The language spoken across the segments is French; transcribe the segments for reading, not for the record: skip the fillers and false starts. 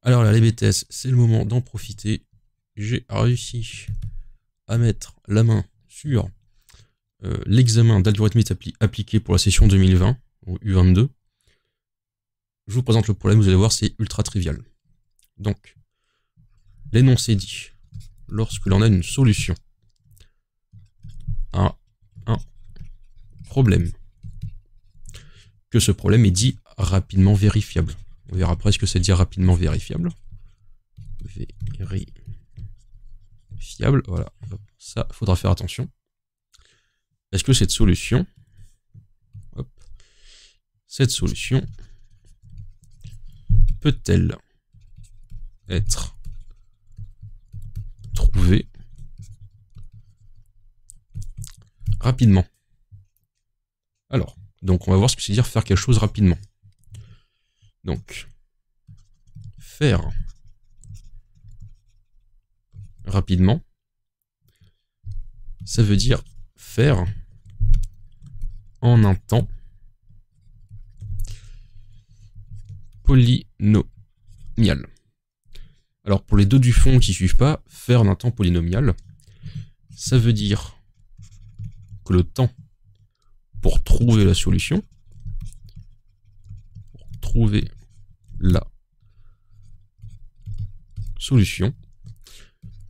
Alors là, les BTS, c'est le moment d'en profiter. J'ai réussi à mettre la main sur l'examen d'algorithmique appliqué pour la session 2020, au U22. Je vous présente le problème, vous allez voir, c'est ultra trivial. Donc, l'énoncé dit, lorsque l'on a une solution à un problème, que ce problème est dit rapidement vérifiable. On verra après ce que c'est dire rapidement vérifiable. Vérifiable, voilà. Ça, faudra faire attention. Est-ce que cette solution, peut-elle être trouvée rapidement? Alors, donc on va voir ce que c'est dire faire quelque chose rapidement. Donc, faire rapidement, ça veut dire faire en un temps polynomial. Alors pour les deux du fond qui ne suivent pas, faire en un temps polynomial, ça veut dire que le temps pour trouver la solution,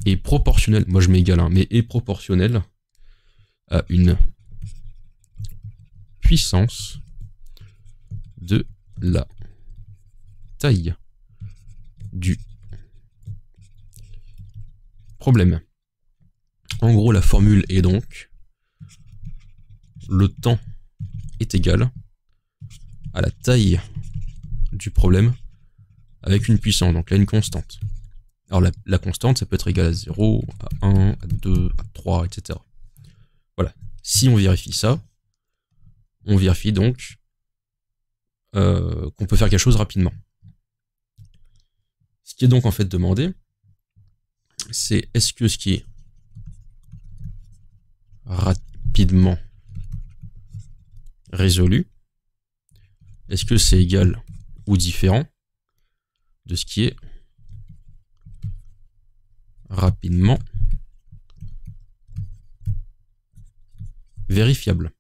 est proportionnel, moi je mets égal 1, mais est proportionnel à une puissance de la taille du problème. En gros, la formule est donc le temps est égal à la taille du problème avec une puissance, donc là une constante. Alors la constante, ça peut être égal à 0, à 1, à 2, à 3, etc. Voilà. Si on vérifie ça, on vérifie donc qu'on peut faire quelque chose rapidement. Ce qui est donc en fait demandé, c'est est-ce que ce qui est rapidement résolu, est-ce que c'est égal ou différent de ce qui est rapidement vérifiable?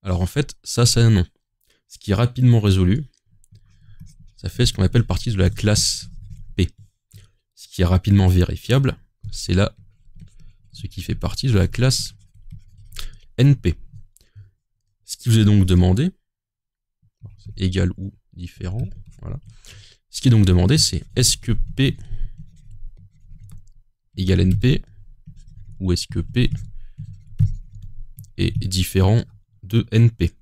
Alors en fait, ça c'est un nom. Ce qui est rapidement résolu, ça fait ce qu'on appelle partie de la classe P. Ce qui est rapidement vérifiable, c'est là ce qui fait partie de la classe NP. Ce qui vous est donc demandé, c'est égal ou différent, voilà. Ce qui est donc demandé, c'est est-ce que P égale NP, ou est-ce que P est différent de NP?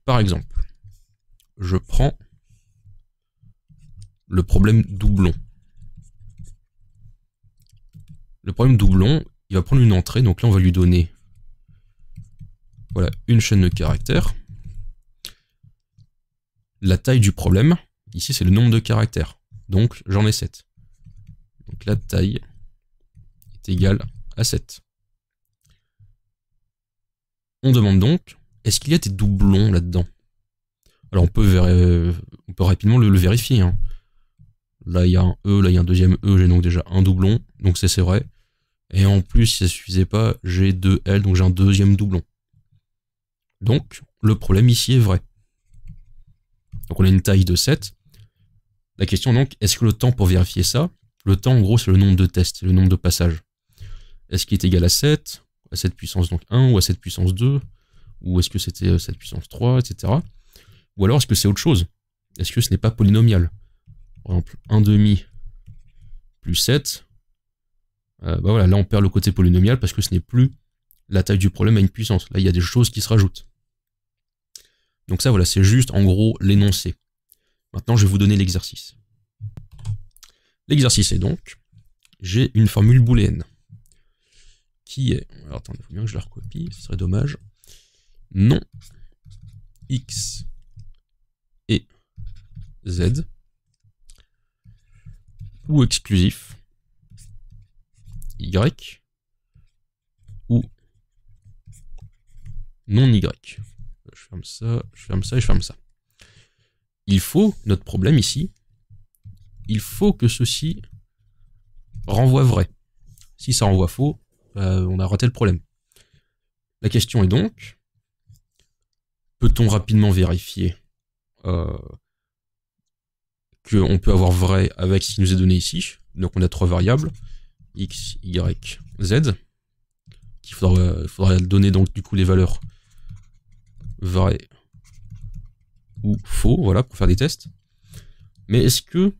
Par exemple, je prends le problème doublon. Le problème doublon, il va prendre une entrée, donc là on va lui donner voilà, une chaîne de caractères. La taille du problème, ici c'est le nombre de caractères, donc j'en ai 7. Donc la taille est égale à 7. On demande donc, est-ce qu'il y a des doublons là-dedans? Alors on peut rapidement le vérifier. Hein. Là il y a un E, là il y a un deuxième E, j'ai donc déjà un doublon, donc c'est vrai. Et en plus, si ça ne suffisait pas, j'ai 2 L, donc j'ai un deuxième doublon. Donc le problème ici est vrai. Donc on a une taille de 7. La question donc, est-ce que le temps pour vérifier ça, le temps en gros c'est le nombre de tests, le nombre de passages. Est-ce qu'il est égal à 7, à 7 puissance donc 1, ou à 7 puissance 2, ou est-ce que c'était 7 puissance 3, etc. Ou alors est-ce que c'est autre chose? Est-ce que ce n'est pas polynomial? Par exemple, 1/2 plus 7, bah voilà, là on perd le côté polynomial parce que ce n'est plus la taille du problème à une puissance. Là il y a des choses qui se rajoutent. Donc ça voilà, c'est juste en gros l'énoncé. Maintenant je vais vous donner l'exercice. L'exercice est donc, j'ai une formule booléenne qui est, alors attendez, il faut bien que je la recopie, ce serait dommage, non x et z ou exclusif y ou non y. Je ferme ça et je ferme ça. Il faut, notre problème ici, il faut que ceci renvoie vrai. Si ça renvoie faux, on a raté le problème. La question est donc, peut-on rapidement vérifier qu'on peut avoir vrai avec ce qui nous est donné ici? Donc on a 3 variables, x, y, z, qu'il faudra donner donc du coup les valeurs vrai ou faux, voilà, pour faire des tests. Mais est-ce que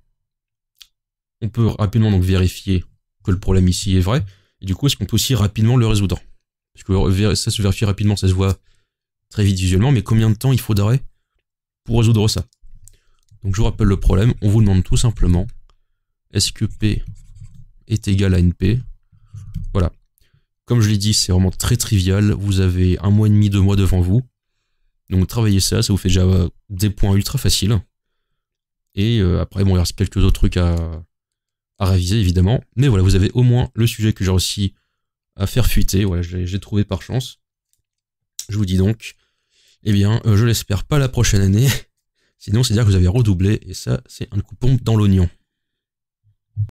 on peut rapidement donc vérifier que le problème ici est vrai, et du coup est-ce qu'on peut aussi rapidement le résoudre? Parce que ça se vérifie rapidement, ça se voit très vite visuellement, mais combien de temps il faudrait pour résoudre ça? Donc je vous rappelle le problème, on vous demande tout simplement, est-ce que P est égal à NP? Voilà. Comme je l'ai dit, c'est vraiment très trivial, vous avez 1 mois et demi, 2 mois devant vous, donc travaillez ça vous fait déjà des points ultra faciles. Et après, bon, il reste quelques autres trucs à réviser, évidemment. Mais voilà, vous avez au moins le sujet que j'ai réussi à faire fuiter. Voilà, j'ai trouvé par chance. Je vous dis donc, eh bien, je l'espère pas la prochaine année. Sinon, c'est-à-dire que vous avez redoublé. Et ça, c'est un coup de pompe dans l'oignon.